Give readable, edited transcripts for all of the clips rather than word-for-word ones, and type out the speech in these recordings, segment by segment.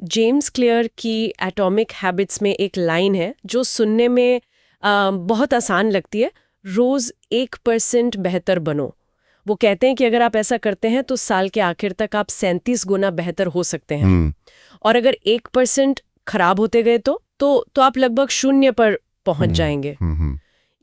James clear की atomic habits में एक लाइन है जो सुनने में बहुत आसान लगती है, रोज 1% बेहतर बनो। वो कहते हैं कि अगर आप ऐसा करते हैं तो साल के आखिर तक आप 37 गुना बेहतर हो सकते हैं। और अगर 1% खराब होते गए तो आप लगभग 0 पर पहुंच जाएंगे।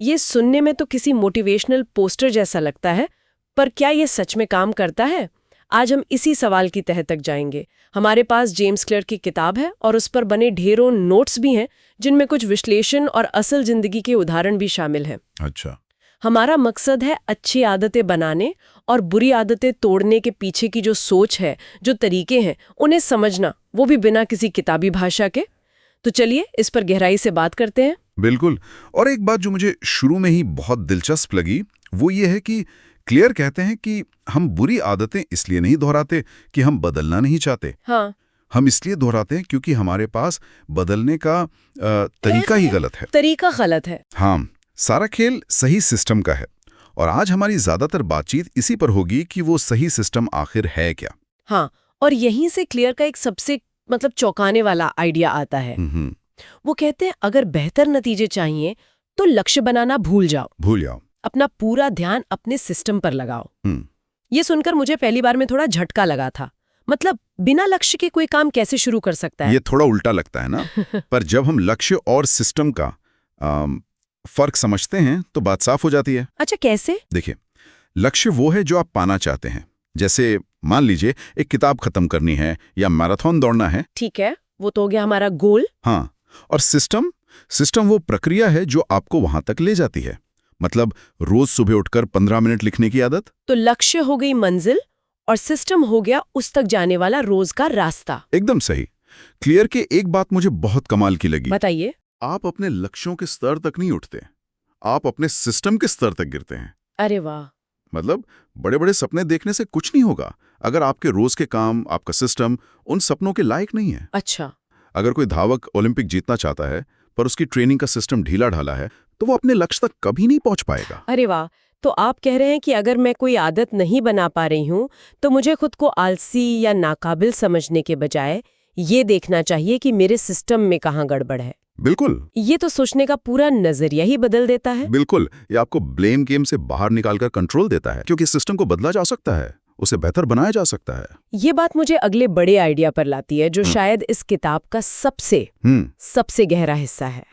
ये सुनने में तो किसी मोटिवेशनल पोस्टर जैसा लगता है, पर क्या ये सच में काम करता है? आज हम इसी सवाल की तह तक जाएंगे। हमारे पास जेम्स क्लियर की किताब है और उस पर बने ढेरों नोट्स भी हैं, जिनमें कुछ विश्लेषण और असल जिंदगी के उदाहरण भी शामिल हैं। अच्छा। हमारा मकसद है अच्छी आदतें बनाने और बुरी आदतें तोड़ने के पीछे की जो सोच है, जो तरीके हैं, उन्हें समझना, वो भी बिना किसी किताबी भाषा के। तो चलिए इस पर गहराई से बात करते हैं। बिल्कुल। और एक बात जो मुझे शुरू में ही बहुत दिलचस्प लगी वो ये है कि क्लियर कहते हैं कि हम बुरी आदतें इसलिए नहीं दोहराते कि हम बदलना नहीं चाहते। हाँ, हम इसलिए दोहराते हैं क्योंकि हमारे पास बदलने का तरीका ही गलत है। तरीका गलत है। हाँ, सारा खेल सही सिस्टम का है और आज हमारी ज्यादातर बातचीत इसी पर होगी कि वो सही सिस्टम आखिर है क्या। हाँ, और यहीं से क्लियर का एक सबसे चौंकाने वाला आइडिया आता है। वो कहते हैं अगर बेहतर नतीजे चाहिए तो लक्ष्य बनाना भूल जाओ। अपना पूरा ध्यान अपने सिस्टम पर लगाओ। ये सुनकर मुझे पहली बार में थोड़ा झटका लगा था। मतलब बिना लक्ष्य के कोई काम कैसे शुरू कर सकता है? ये थोड़ा उल्टा लगता है ना? पर जब हम लक्ष्य और सिस्टम का फर्क समझते हैं तो बात साफ हो जाती है। अच्छा, कैसे? देखिए, लक्ष्य वो है जो आप पाना चाहते हैं। जैसे मान लीजिए एक किताब खत्म करनी है या मैराथन दौड़ना है। ठीक है, वो तो हो गया हमारा गोल। हाँ, और सिस्टम वो प्रक्रिया है जो आपको वहां तक ले जाती है। मतलब रोज सुबह उठकर 15 मिनट लिखने की आदत। तो लक्ष्य हो गई मंजिल और सिस्टम हो गया उस तक जाने वाला रोज का रास्ता। एकदम सही। क्लियर के एक बात मुझे बहुत कमाल की लगी। बताइए। आप अपने लक्ष्यों के स्तर तक नहीं उठते, आप अपने सिस्टम के स्तर तक गिरते हैं। अरे वाह। मतलब बड़े बड़े सपने देखने से कुछ नहीं होगा अगर आपके रोज के काम, आपका सिस्टम उन सपनों के लायक नहीं है। अच्छा। अगर कोई धावक ओलंपिक जीतना चाहता है पर उसकी ट्रेनिंग का सिस्टम ढीला ढाला है तो वो अपने लक्ष्य तक कभी नहीं पहुंच पाएगा। अरे वाह। तो आप कह रहे हैं कि अगर मैं कोई आदत नहीं बना पा रही हूं तो मुझे खुद को आलसी या नाकाबिल समझने के बजाय ये देखना चाहिए कि मेरे सिस्टम में कहाँ गड़बड़ है। बिल्कुल। ये तो सोचने का पूरा नजरिया ही बदल देता है। बिल्कुल, ये आपको ब्लेम गेम से बाहर निकालकर कंट्रोल देता है, क्योंकि सिस्टम को बदला जा सकता है, उसे बेहतर बनाया जा सकता है। ये बात मुझे अगले बड़े आइडिया पर लाती है जो शायद इस किताब का सबसे गहरा हिस्सा है।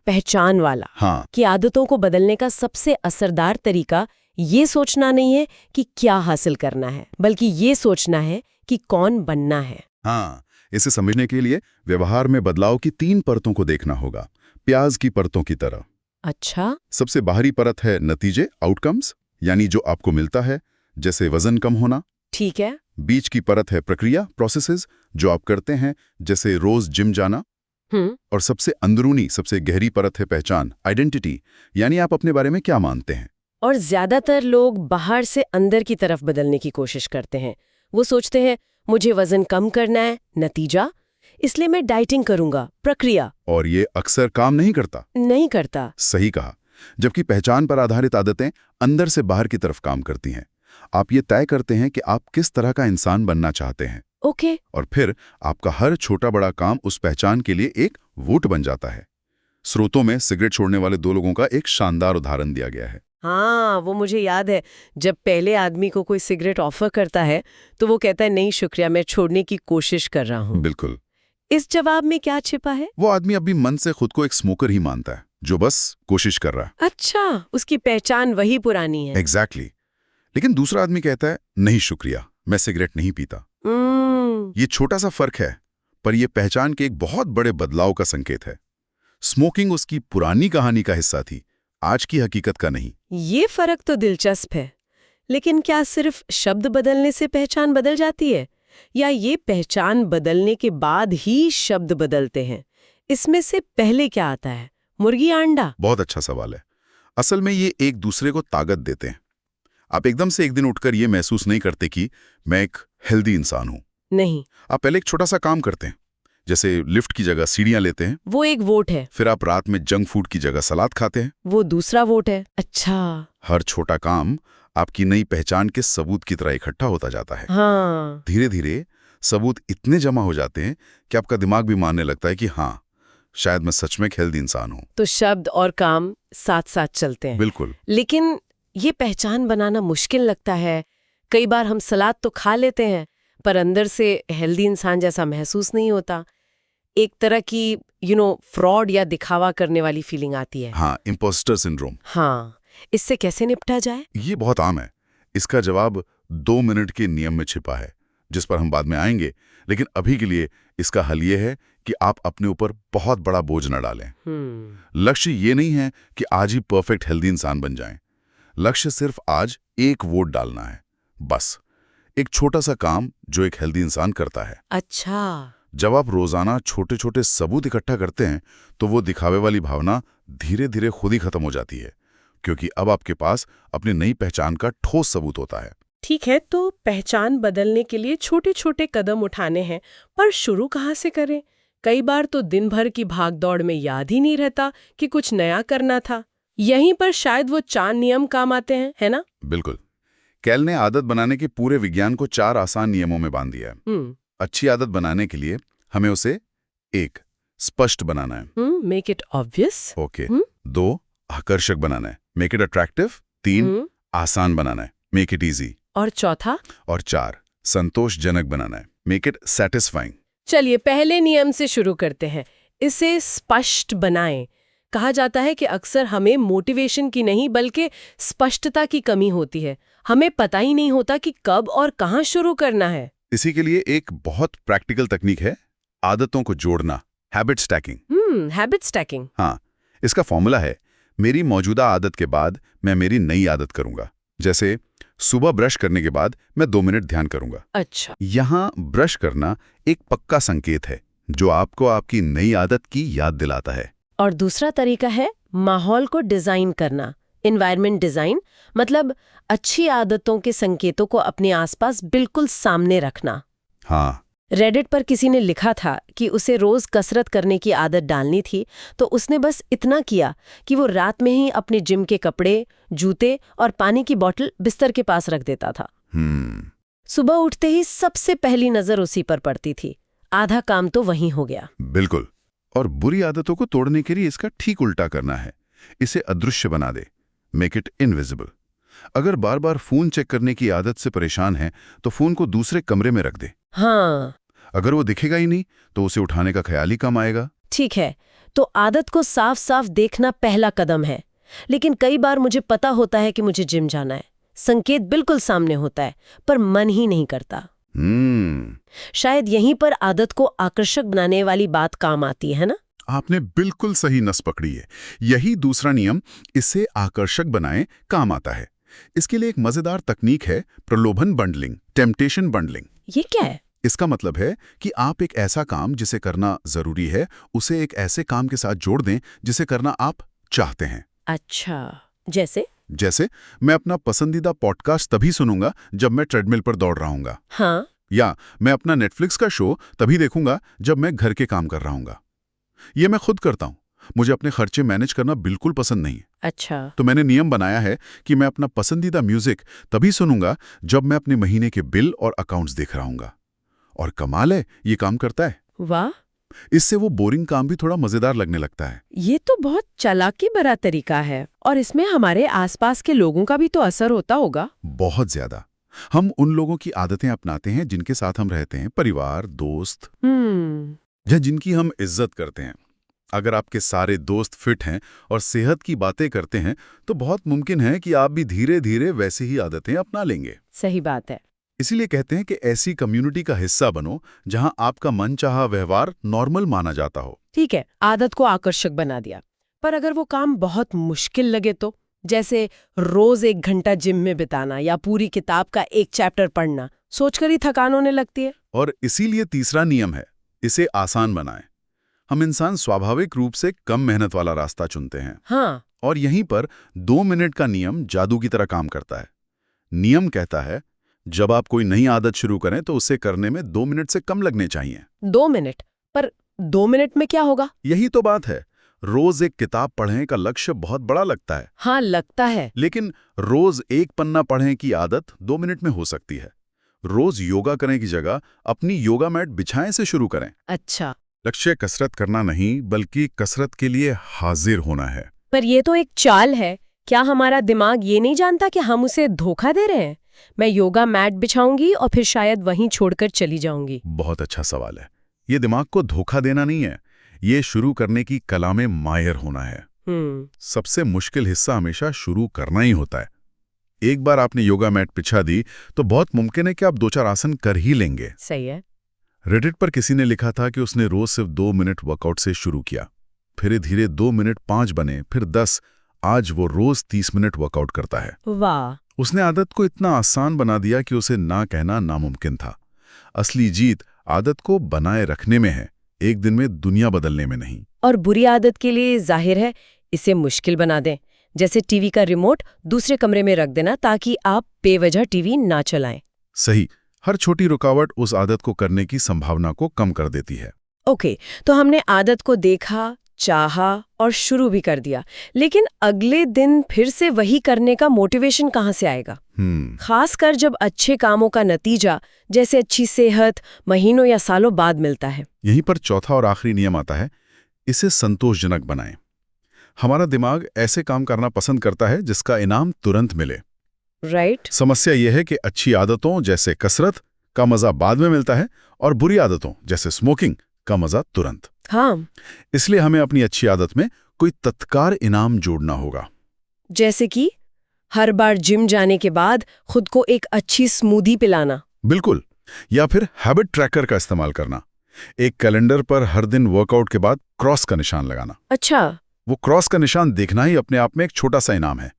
पहचान वाला। हाँ। कि आदतों को बदलने का सबसे असरदार तरीका ये सोचना नहीं है कि क्या हासिल करना है, बल्कि ये सोचना है कि कौन बनना है। हाँ, इसे समझने के लिए व्यवहार में बदलाव की 3 परतों को देखना होगा, प्याज की परतों की तरह। अच्छा। सबसे बाहरी परत है नतीजे, आउटकम्स, यानी जो आपको मिलता है, जैसे वजन कम होना। ठीक है। बीच की परत है प्रक्रिया, प्रोसेसेस, जो आप करते हैं, जैसे रोज जिम जाना। और सबसे अंदरूनी, सबसे गहरी परत है पहचान, आइडेंटिटी, यानी आप अपने बारे में क्या मानते हैं। और ज्यादातर लोग बाहर से अंदर की तरफ बदलने की कोशिश करते हैं। वो सोचते हैं मुझे वजन कम करना है, नतीजा इसलिए मैं डाइटिंग करूंगा, प्रक्रिया। और ये अक्सर काम नहीं करता। सही कहा। जबकि पहचान पर आधारित आदतें अंदर से बाहर की तरफ काम करती हैं। आप ये तय करते हैं कि आप किस तरह का इंसान बनना चाहते हैं। ओके। और फिर आपका हर छोटा बड़ा काम उस पहचान के लिए एक वोट बन जाता है। स्रोतों में सिगरेट छोड़ने वाले 2 लोगों का एक शानदार उदाहरण दिया गया है। हाँ, वो मुझे याद है। जब पहले आदमी को कोई सिगरेट ऑफर करता है तो वो कहता है नहीं शुक्रिया, मैं छोड़ने की कोशिश कर रहा हूँ। बिल्कुल। इस जवाब में क्या छिपा है? वो आदमी अभी मन से खुद को एक स्मोकर ही मानता है, जो बस कोशिश कर रहा है। अच्छा, उसकी पहचान वही पुरानी है। एग्जैक्टली। लेकिन दूसरा आदमी कहता है नहीं शुक्रिया, मैं सिगरेट नहीं पीता। ये छोटा सा फर्क है, पर यह पहचान के एक बहुत बड़े बदलाव का संकेत है। स्मोकिंग उसकी पुरानी कहानी का हिस्सा थी, आज की हकीकत का नहीं। ये फर्क तो दिलचस्प है। लेकिन क्या सिर्फ शब्द बदलने से पहचान बदल जाती है, या ये पहचान बदलने के बाद ही शब्द बदलते हैं? इसमें से पहले क्या आता है, मुर्गी या अंडा? बहुत अच्छा सवाल है। असल में ये एक दूसरे को ताकत देते हैं। आप एकदम से एक दिन उठकर ये महसूस नहीं करते कि मैं एक हेल्दी इंसान हूं। नहीं। आप पहले एक छोटा सा काम करते हैं, जैसे लिफ्ट की जगह सीढ़ियां लेते हैं। वो एक वोट है। फिर आप रात में जंक फूड की जगह सलाद खाते हैं। वो दूसरा वोट है। अच्छा। हर छोटा काम आपकी नई पहचान के सबूत की तरह इकट्ठा होता जाता है। हाँ। धीरे धीरे सबूत इतने जमा हो जाते हैं कि आपका दिमाग भी मानने लगता है कि हाँ, शायद मैं सच में एक हेल्दी इंसान हूं। तो शब्द और काम साथ साथ चलते हैं। बिल्कुल। लेकिन ये पहचान बनाना मुश्किल लगता है। कई बार हम सलाद तो खा लेते हैं पर अंदर से हेल्दी इंसान जैसा महसूस नहीं होता। एक तरह की फ्रॉड या दिखावा करने वाली फीलिंग आती है। हाँ, इम्पोस्टर सिंड्रोम। हाँ, इससे कैसे निपटा जाए? ये बहुत आम है। इसका जवाब 2 मिनट के नियम में छिपा है, जिस पर हम बाद में आएंगे। लेकिन अभी के लिए इसका हल ये है कि आप अपने ऊपर बहुत बड़ा बोझ न डालें। लक्ष्य ये नहीं है कि आज ही परफेक्ट हेल्दी इंसान बन जाएं। लक्ष्य सिर्फ आज एक वोट डालना है, बस। एक छोटा सा काम जो एक हेल्दी इंसान करता है। अच्छा। जब आप रोजाना छोटे छोटे सबूत इकट्ठा करते हैं तो वो दिखावे वाली भावना धीरे धीरे खुद ही खत्म हो जाती है, क्योंकि अब आपके पास अपनी नई पहचान का ठोस सबूत होता है। ठीक है, तो पहचान बदलने के लिए छोटे छोटे कदम उठाने हैं, पर शुरू कहाँ से करें? कई बार तो दिन भर की भागदौड़ में याद ही नहीं रहता कि कुछ नया करना था। यहीं पर शायद वो 4 नियम काम आते हैं, है ना? बिल्कुल। कैल ने आदत बनाने के पूरे विज्ञान को 4 आसान नियमों में बांध दिया है। अच्छी आदत बनाने के लिए हमें उसे 1 स्पष्ट बनाना है। Make it obvious. ओके। 2 आकर्षक बनाना है, मेक इट अट्रैक्टिव। 3 आसान बनाना है, मेक इट इजी। और चौथा? और 4 संतोषजनक बनाना है, मेक इट सैटिस्फाइंग। चलिए पहले नियम से शुरू करते हैं। इसे स्पष्ट बनाएं। कहा जाता है कि अक्सर हमें मोटिवेशन की नहीं बल्कि स्पष्टता की कमी होती है। हमें पता ही नहीं होता कि कब और कहां शुरू करना है। इसी के लिए एक बहुत प्रैक्टिकल तकनीक है, आदतों को जोड़ना, हैबिट स्टैकिंग। Habit stacking. हाँ, इसका फॉर्मूला है, मेरी मौजूदा आदत के बाद मैं मेरी नई आदत करूंगा। जैसे सुबह ब्रश करने के बाद मैं 2 मिनट ध्यान करूंगा। अच्छा। यहाँ ब्रश करना एक पक्का संकेत है जो आपको आपकी नई आदत की याद दिलाता है। और दूसरा तरीका है माहौल को डिजाइन करना, एनवायरनमेंट डिजाइन। मतलब अच्छी आदतों के संकेतों को अपने आसपास बिल्कुल सामने रखना। हाँ। रेडिट पर किसी ने लिखा था कि उसे रोज कसरत करने की आदत डालनी थी, तो उसने बस इतना किया कि वो रात में ही अपने जिम के कपड़े, जूते और पानी की बोतल बिस्तर के पास रख देता था। सुबह उठते ही सबसे पहली नजर उसी पर पड़ती थी। आधा काम तो वहीं हो गया। बिल्कुल। और बुरी आदतों को तोड़ने के लिए इसका ठीक उल्टा करना है, इसे अदृश्य बना दे, मेक इट इनविजिबल। अगर बार बार फोन चेक करने की आदत से परेशान है तो फोन को दूसरे कमरे में रख दे। हाँ। अगर वो दिखेगा ही नहीं तो उसे उठाने का ख्याल ही कम आएगा। ठीक है, तो आदत को साफ साफ देखना पहला कदम है। लेकिन कई बार मुझे पता होता है कि मुझे जिम जाना है, संकेत बिल्कुल सामने होता है, पर मन ही नहीं करता। शायद यहीं पर आदत को आकर्षक बनाने वाली बात काम आती है ना? आपने बिल्कुल सही नस पकड़ी है। यही दूसरा नियम, इसे आकर्षक बनाएं, काम आता है। इसके लिए एक मजेदार तकनीक है, प्रलोभन बंडलिंग, टेम्पटेशन बंडलिंग। ये क्या है? इसका मतलब है कि आप एक ऐसा काम जिसे करना जरूरी है, उसे एक ऐसे काम के साथ जोड़ दें जिसे करना आप चाहते हैं। अच्छा, जैसे मैं अपना पसंदीदा पॉडकास्ट तभी सुनूंगा जब मैं ट्रेडमिल पर दौड़ रहा हूंगा। हाँ। या मैं अपना नेटफ्लिक्स का शो तभी देखूंगा जब मैं घर के काम कर रहा हूंगा। ये मैं खुद करता हूं, मुझे अपने खर्चे मैनेज करना बिल्कुल पसंद नहीं। अच्छा। तो मैंने नियम बनाया है कि मैं अपना पसंदीदा म्यूजिक तभी सुनूंगा जब मैं अपने महीने के बिल और अकाउंट्स देख रहा हूंगा। और कमाल है, ये काम करता है। वाह। इससे वो बोरिंग काम भी थोड़ा मजेदार लगने लगता है। ये तो बहुत चालाकी भरा तरीका है। और इसमें हमारे आसपास के लोगों का भी तो असर होता होगा। बहुत ज्यादा। हम उन लोगों की आदतें अपनाते हैं जिनके साथ हम रहते हैं, परिवार, दोस्त, या जिनकी हम इज्जत करते हैं। अगर आपके सारे दोस्त फिट हैं और सेहत की बातें करते हैं तो बहुत मुमकिन है कि आप भी धीरे धीरे वैसी ही आदतें अपना लेंगे। सही बात है। इसीलिए कहते हैं कि ऐसी कम्युनिटी का हिस्सा बनो जहां आपका मनचाहा व्यवहार नॉर्मल माना जाता हो। ठीक है, आदत को आकर्षक बना दिया, पर अगर वो काम बहुत मुश्किल लगे तो? जैसे रोज 1 घंटा जिम में बिताना या पूरी किताब का एक चैप्टर पढ़ना, सोचकर ही थकान होने लगती है। और इसीलिए तीसरा नियम है, इसे आसान बनाएं। हम इंसान स्वाभाविक रूप से कम मेहनत वाला रास्ता चुनते हैं। हाँ। और यहीं पर 2 मिनट का नियम जादू की तरह काम करता है। नियम कहता है, जब आप कोई नई आदत शुरू करें तो उसे करने में 2 मिनट से कम लगने चाहिए। 2 मिनट? पर 2 मिनट में क्या होगा? यही तो बात है। रोज एक किताब पढ़ने का लक्ष्य बहुत बड़ा लगता है। हाँ, लगता है। लेकिन रोज 1 पन्ना पढ़ने की आदत 2 मिनट में हो सकती है। रोज योगा करने की जगह अपनी योगा मैट बिछाएं से शुरू करें। अच्छा, लक्ष्य कसरत करना नहीं, बल्कि कसरत के लिए हाजिर होना है। पर ये तो एक चाल है। क्या हमारा दिमाग ये नहीं जानता कि हम उसे धोखा दे रहे हैं? मैं योगा मैट बिछाऊंगी और फिर शायद वहीं छोड़कर चली जाऊंगी। बहुत अच्छा सवाल है। ये दिमाग को धोखा देना नहीं है, ये शुरू करने की कला में माहिर होना है। सबसे मुश्किल हिस्सा हमेशा शुरू करना ही होता है। एक बार आपने योगा मैट बिछा दी तो बहुत मुमकिन है कि आप 2-4 आसन कर ही लेंगे। सही है। रेडिट पर किसी ने लिखा था कि उसने रोज सिर्फ 2 मिनट वर्कआउट से शुरू किया, फिर धीरे 2 मिनट 5 बने, फिर 10। आज वो रोज 30 मिनट वर्कआउट करता है। वाह! उसने आदत को इतना आसान बना दिया कि उसे ना कहना नामुमकिन था। असली जीत आदत को बनाए रखने में है, एक दिन में दुनिया बदलने में नहीं। और बुरी आदत के लिए जाहिर है इसे मुश्किल बना दें, जैसे टीवी का रिमोट दूसरे कमरे में रख देना ताकि आप बेवजह टीवी ना चलाएं। सही, हर छोटी रुकावट उस आदत को करने की संभावना को कम कर देती है। ओके, तो हमने आदत को देखा, चाहा और शुरू भी कर दिया, लेकिन अगले दिन फिर से वही करने का मोटिवेशन कहाँ से आएगा? खासकर जब अच्छे कामों का नतीजा, जैसे अच्छी सेहत, महीनों या सालों बाद मिलता है। यहीं पर चौथा और आखिरी नियम आता है, इसे संतोषजनक बनाएं। हमारा दिमाग ऐसे काम करना पसंद करता है जिसका इनाम तुरंत मिले। राइट। समस्या यह है कि अच्छी आदतों जैसे कसरत का मजा बाद में मिलता है और बुरी आदतों जैसे स्मोकिंग का मजा तुरंत। हाँ। इसलिए हमें अपनी अच्छी आदत में कोई तत्काल इनाम जोड़ना होगा। जैसे कि हर बार जिम जाने के बाद खुद को एक अच्छी स्मूदी पिलाना। बिल्कुल। या फिर हैबिट ट्रैकर का इस्तेमाल करना। एक कैलेंडर पर हर दिन वर्कआउट के बाद क्रॉस का निशान लगाना। अच्छा। वो क्रॉस का निशान देखना ही अपने आप में एक छोटा सा इनाम है।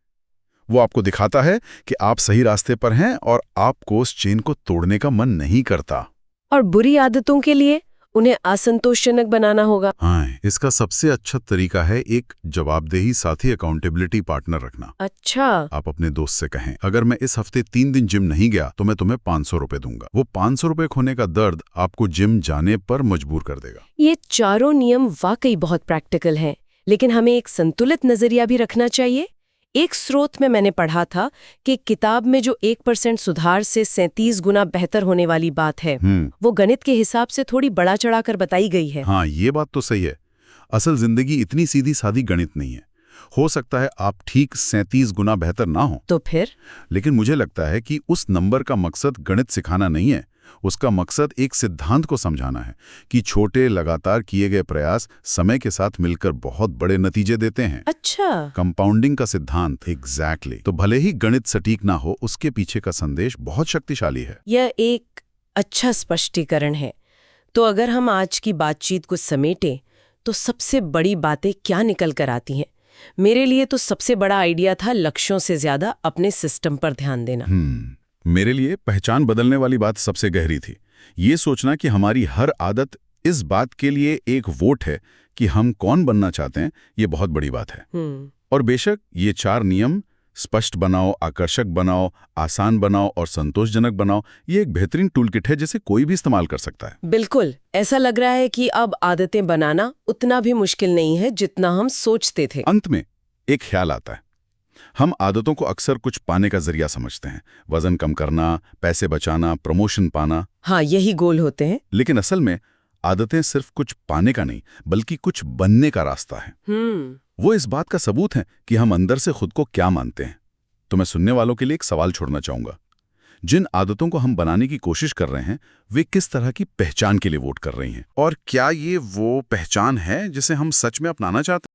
वो आपको दिखाता है कि आप सही रास्ते पर हैं और आपको उस चेन को तोड़ने का मन नहीं करता। और बुरी आदतों के लिए उन्हें असंतोषजनक बनाना होगा। हाँ, इसका सबसे अच्छा तरीका है एक जवाबदेही साथी, अकाउंटेबिलिटी पार्टनर रखना। अच्छा। आप अपने दोस्त से कहें, अगर मैं इस हफ्ते 3 दिन जिम नहीं गया तो मैं तुम्हें 500 रुपए दूंगा। वो 500 रुपए खोने का दर्द आपको जिम जाने पर मजबूर कर देगा। ये चारों नियम वाकई बहुत प्रैक्टिकल हैं, लेकिन हमें एक संतुलित नजरिया भी रखना चाहिए। एक स्रोत में मैंने पढ़ा था कि किताब में जो 1% सुधार से 37 गुना बेहतर होने वाली बात है, वो गणित के हिसाब से थोड़ी बढ़ा चढ़ाकर बताई गई है। हाँ, ये बात तो सही है। असल जिंदगी इतनी सीधी सादी गणित नहीं है। हो सकता है आप ठीक 37 गुना बेहतर ना हो, तो फिर? लेकिन मुझे लगता है कि उस नंबर का मकसद गणित सिखाना नहीं है। उसका मकसद एक सिद्धांत को समझाना है कि छोटे लगातार किए गए प्रयास समय के साथ मिलकर बहुत बड़े नतीजे देते हैं। अच्छा। कंपाउंडिंग का सिद्धांत। एग्जैक्टली। तो भले ही गणित सटीक ना हो, उसके पीछे का संदेश बहुत शक्तिशाली है। यह एक अच्छा स्पष्टीकरण है। तो अगर हम आज की बातचीत को समेटें तो सबसे बड़ी बातें क्या निकल कर आती हैं? मेरे लिए तो सबसे बड़ा आइडिया था लक्ष्यों से ज्यादा अपने सिस्टम पर ध्यान देना। मेरे लिए पहचान बदलने वाली बात सबसे गहरी थी। ये सोचना कि हमारी हर आदत इस बात के लिए एक वोट है कि हम कौन बनना चाहते हैं, ये बहुत बड़ी बात है। और बेशक ये 4 नियम, स्पष्ट बनाओ, आकर्षक बनाओ, आसान बनाओ और संतोषजनक बनाओ, ये एक बेहतरीन टूलकिट है जिसे कोई भी इस्तेमाल कर सकता है। बिल्कुल। ऐसा लग रहा है कि अब आदतें बनाना उतना भी मुश्किल नहीं है जितना हम सोचते थे। अंत में एक ख्याल आता है, हम आदतों को अक्सर कुछ पाने का जरिया समझते हैं। वजन कम करना, पैसे बचाना, प्रमोशन पाना। हाँ, यही गोल होते हैं। लेकिन असल में आदतें सिर्फ कुछ पाने का नहीं, बल्कि कुछ बनने का रास्ता है। वो इस बात का सबूत है कि हम अंदर से खुद को क्या मानते हैं। तो मैं सुनने वालों के लिए एक सवाल छोड़ना चाहूंगा। जिन आदतों को हम बनाने की कोशिश कर रहे हैं, वे किस तरह की पहचान के लिए वोट कर रही हैं? और क्या ये वो पहचान है जिसे हम सच में अपनाना चाहते हैं?